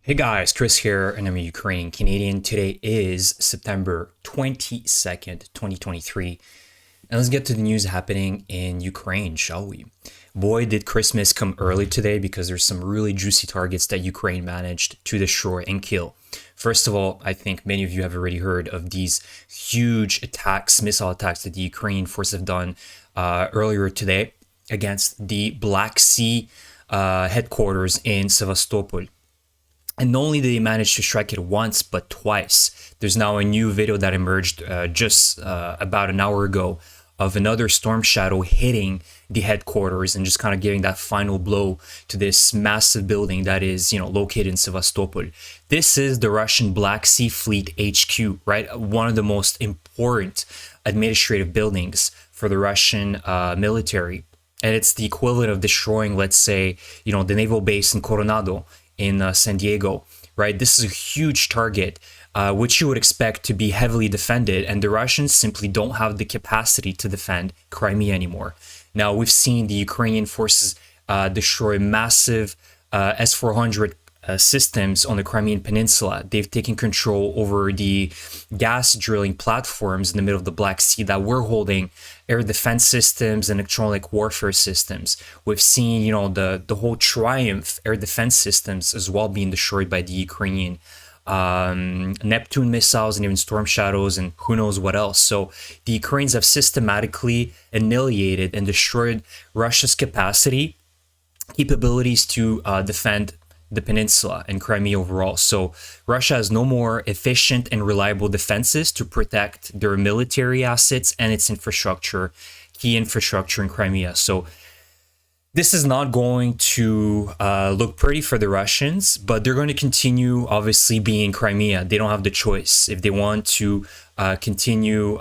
Hey guys, Chris here, and I'm a Ukrainian Canadian. Today is September 22nd, 2023. And let's get to the news happening in Ukraine, shall we? Boy, did Christmas come early today because there's some really juicy targets that Ukraine managed to destroy and kill. First of all, I think many of you have already heard of these huge attacks, missile attacks that the Ukrainian forces have done earlier today against the Black Sea headquarters in Sevastopol. And not only did they manage to strike it once, but twice. There's now a new video that emerged just about an hour ago of another storm shadow hitting the headquarters and just kind of giving that final blow to this massive building that is, located in Sevastopol. This is the Russian Black Sea Fleet HQ, right? One of the most important administrative buildings for the Russian military. And it's the equivalent of destroying, let's say, the naval base in Coronado in San Diego, right? This is a huge target, which you would expect to be heavily defended, and the Russians simply don't have the capacity to defend Crimea anymore. Now, we've seen the Ukrainian forces destroy massive S-400 systems on the Crimean Peninsula. They've taken control over the gas drilling platforms in the middle of the Black Sea that were holding air defense systems and electronic warfare systems. We've seen, the whole Triumph air defense systems as well being destroyed by the Ukrainian Neptune missiles and even Storm Shadows and who knows what else. So the Ukrainians have systematically annihilated and destroyed Russia's capabilities to defend the peninsula and Crimea overall. So Russia has no more efficient and reliable defenses to protect their military assets and its infrastructure, key infrastructure in Crimea. So this is not going to look pretty for the Russians, but they're going to continue, obviously, being in Crimea. They don't have the choice. If they want to continue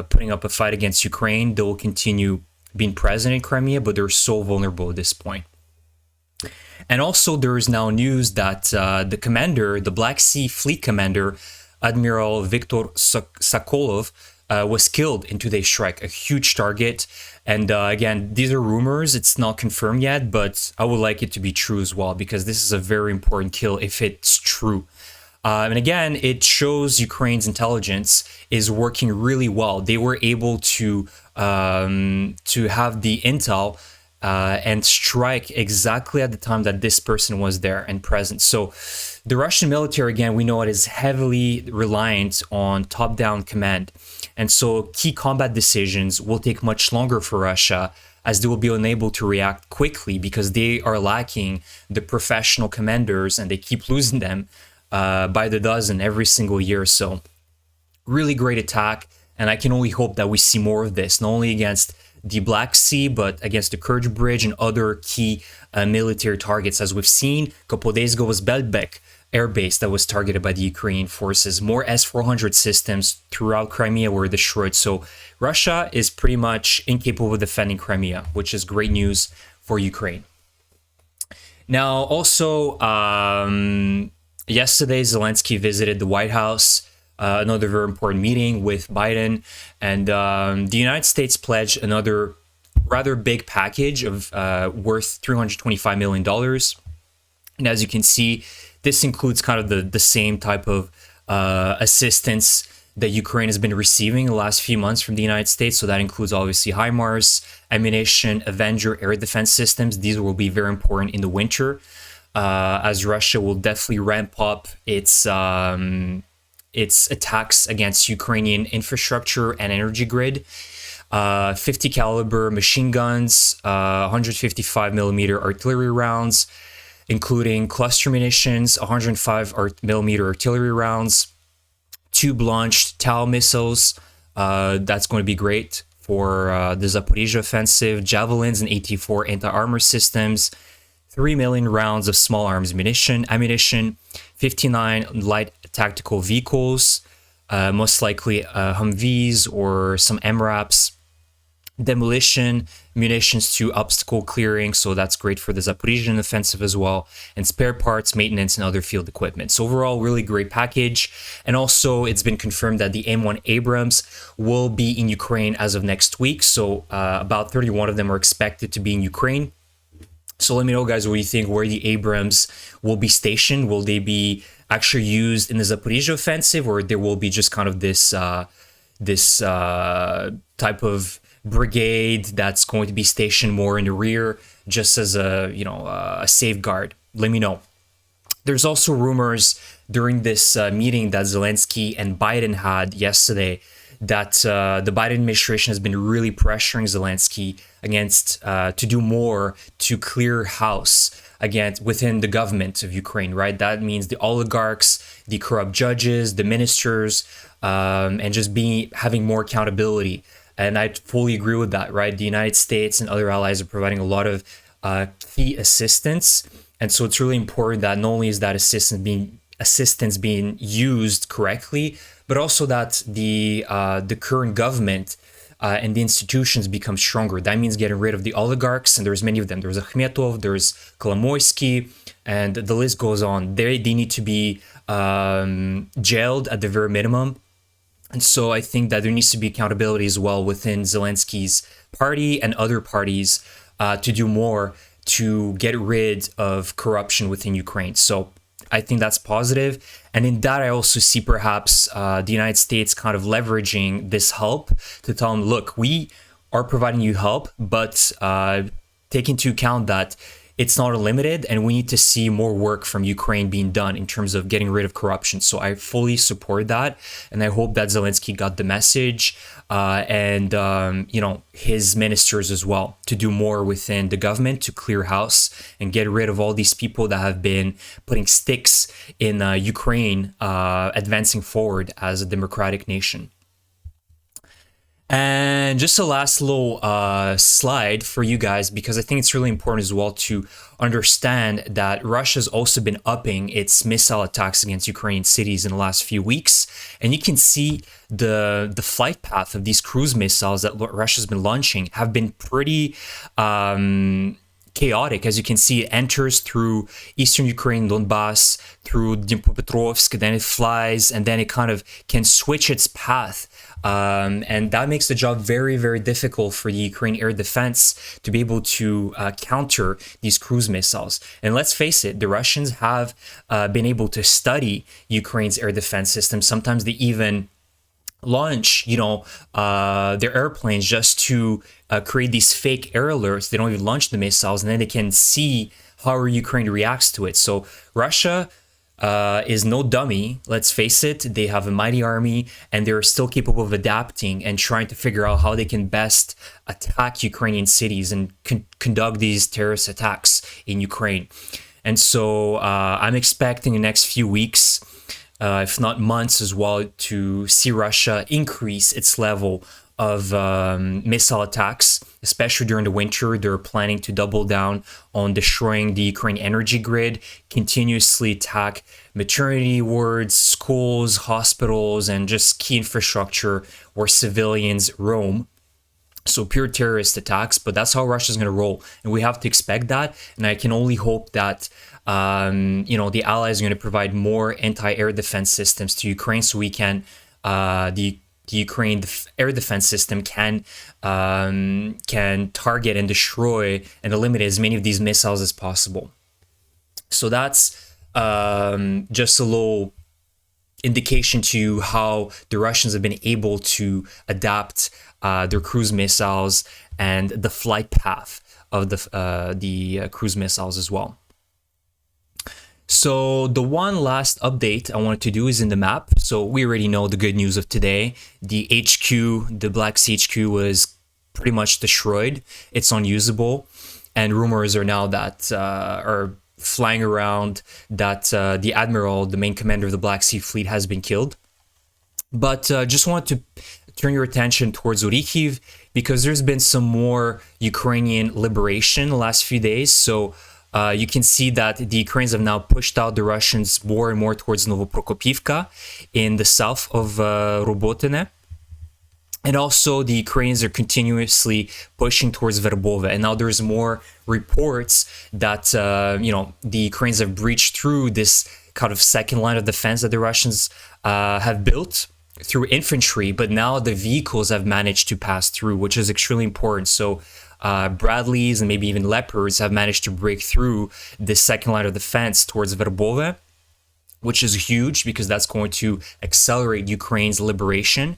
putting up a fight against Ukraine, they will continue being present in Crimea, but they're so vulnerable at this point. And also, there is now news that the commander, the Black Sea Fleet commander, Admiral Viktor Sokolov, was killed in today's strike, a huge target. And again, these are rumors. It's not confirmed yet, but I would like it to be true as well, because this is a very important kill if it's true. And again, it shows Ukraine's intelligence is working really well. They were able to have the intel and strike exactly at the time that this person was there and present. So the Russian military, again, we know it is heavily reliant on top-down command. And so key combat decisions will take much longer for Russia, as they will be unable to react quickly because they are lacking the professional commanders and they keep losing them by the dozen every single year. So really great attack. And I can only hope that we see more of this, not only against the Black Sea, but against the Kerch Bridge and other key military targets. As we've seen, a couple of days ago was Belbek air base that was targeted by the Ukrainian forces. More S-400 systems throughout Crimea were destroyed. So Russia is pretty much incapable of defending Crimea, which is great news for Ukraine. Now, also, yesterday, Zelensky visited the White House. Another very important meeting with Biden, and the United States pledged another rather big package of worth $325 million. And as you can see, this includes kind of the same type of assistance that Ukraine has been receiving the last few months from the United States. So that includes obviously HIMARS, ammunition, Avenger air defense systems. These will be very important in the winter, as Russia will definitely ramp up its attacks against Ukrainian infrastructure and energy grid. 50 caliber machine guns, 155 millimeter artillery rounds, including cluster munitions, 105 millimeter artillery rounds, tube launched TOW missiles. That's going to be great for the Zaporizhzhia offensive, javelins and AT-4 anti-armor systems, 3 million rounds of small arms ammunition, 59 light tactical vehicles, most likely Humvees or some MRAPs, demolition, munitions to obstacle clearing, so that's great for the Zaporizhzhian offensive as well, and spare parts, maintenance, and other field equipment. So overall, really great package. And also, it's been confirmed that the M1 Abrams will be in Ukraine as of next week, so about 31 of them are expected to be in Ukraine. So let me know, guys, what you think, where the Abrams will be stationed. Will they be actually used in the Zaporizhia offensive, or there will be just kind of this type of brigade that's going to be stationed more in the rear, just as a safeguard? Let me know. There's also rumors during this meeting that Zelensky and Biden had yesterday that the Biden administration has been really pressuring Zelensky against to do more to clear house against within the government of Ukraine, right? That means the oligarchs, the corrupt judges, the ministers, and just having more accountability. And I fully agree with that, right? The United States and other allies are providing a lot of key assistance. And so it's really important that not only is that assistance being used correctly, but also that the current government and the institutions become stronger. That means getting rid of the oligarchs, and there's many of them. There's Akhmetov, there's Kolomoisky, and the list goes on. They need to be jailed at the very minimum. And so I think that there needs to be accountability as well within Zelensky's party and other parties to do more to get rid of corruption within Ukraine. So I think that's positive. And in that, I also see perhaps the United States kind of leveraging this help to tell them, look, we are providing you help, but take into account that it's not unlimited, and we need to see more work from Ukraine being done in terms of getting rid of corruption. So I fully support that, and I hope that Zelensky got the message, and his ministers as well, to do more within the government to clear house and get rid of all these people that have been putting sticks in Ukraine advancing forward as a democratic nation. And just a last little slide for you guys, because I think it's really important as well to understand that Russia's also been upping its missile attacks against Ukrainian cities in the last few weeks. And you can see the flight path of these cruise missiles that Russia's been launching have been pretty chaotic. As you can see, it enters through eastern Ukraine, Donbass, through Dnipropetrovsk, then it flies, and then it kind of can switch its path. And that makes the job very, very difficult for the Ukraine air defense to be able to counter these cruise missiles. And let's face it, the Russians have been able to study Ukraine's air defense system. Sometimes they even launch, their airplanes just to create these fake air alerts. They don't even launch the missiles, and then they can see how Ukraine reacts to it. So Russia is no dummy. Let's face it, they have a mighty army, and they're still capable of adapting and trying to figure out how they can best attack Ukrainian cities and conduct these terrorist attacks in Ukraine. And so I'm expecting the next few weeks, if not months as well, to see Russia increase its level of missile attacks, especially during the winter. They're planning to double down on destroying the Ukraine energy grid, continuously attack maternity wards, schools, hospitals, and just key infrastructure where civilians roam. So pure terrorist attacks, but that's how Russia's going to roll, and we have to expect that. And I can only hope that the allies are going to provide more anti-air defense systems to Ukraine, so we can the Ukraine air defense system can target and destroy and eliminate as many of these missiles as possible. So that's just a little indication to how the Russians have been able to adapt their cruise missiles and the flight path of the cruise missiles as well. So the one last update I wanted to do is in the map. So we already know the good news of today. The HQ, the Black Sea HQ, was pretty much destroyed. It's unusable, and rumors are now that are flying around that the admiral, the main commander of the Black Sea Fleet, has been killed. But just wanted to turn your attention towards Orikhiv, because there's been some more Ukrainian liberation the last few days. So you can see that the Ukrainians have now pushed out the Russians more and more towards Novoprokopivka in the south of Robotine. And also the Ukrainians are continuously pushing towards Verbove. And now there's more reports that, the Ukrainians have breached through this kind of second line of defense that the Russians have built through infantry, but now the vehicles have managed to pass through, which is extremely important. So Bradleys and maybe even Leopards have managed to break through this second line of defense towards Verbove, which is huge because that's going to accelerate Ukraine's liberation.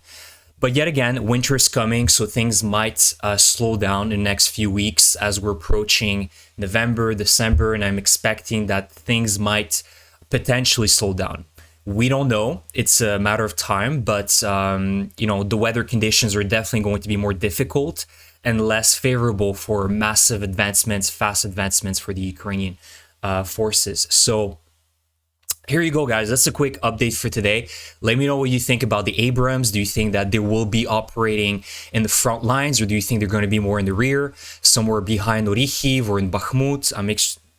But yet again, winter is coming, so things might slow down in the next few weeks as we're approaching November, December, and I'm expecting that things might potentially slow down. We don't know. It's a matter of time, but the weather conditions are definitely going to be more difficult and less favorable for massive advancements, fast advancements for the Ukrainian forces. So here you go, guys. That's a quick update for today. Let me know what you think about the Abrams. Do you think that they will be operating in the front lines, or do you think they're going to be more in the rear, somewhere behind Orikhiv or in Bakhmut? I'm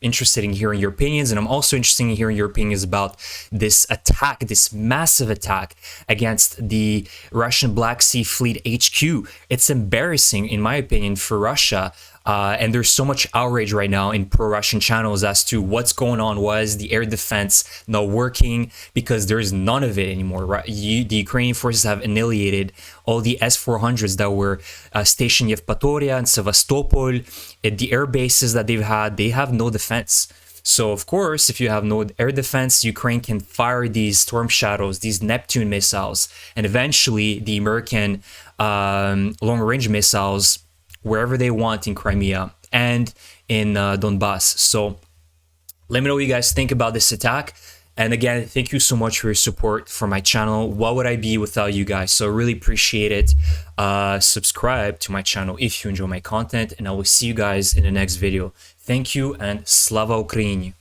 interested in hearing your opinions, and I'm also interested in hearing your opinions about this attack, this massive attack against the Russian Black Sea Fleet HQ. It's embarrassing, in my opinion, for Russia. And there's so much outrage right now in pro-Russian channels as to what's going on. Why is the air defense not working? Because there's none of it anymore. Right? The Ukrainian forces have annihilated all the S-400s that were stationed in Yevpatoria and Sevastopol. At the air bases that they've had, they have no defense. So, of course, if you have no air defense, Ukraine can fire these Storm Shadows, these Neptune missiles, and eventually the American long-range missiles wherever they want in Crimea and in Donbass. So let me know what you guys think about this attack. And again, thank you so much for your support for my channel. What would I be without you guys? So really appreciate it. Subscribe to my channel if you enjoy my content, and I will see you guys in the next video. Thank you, and Slava Ukraini!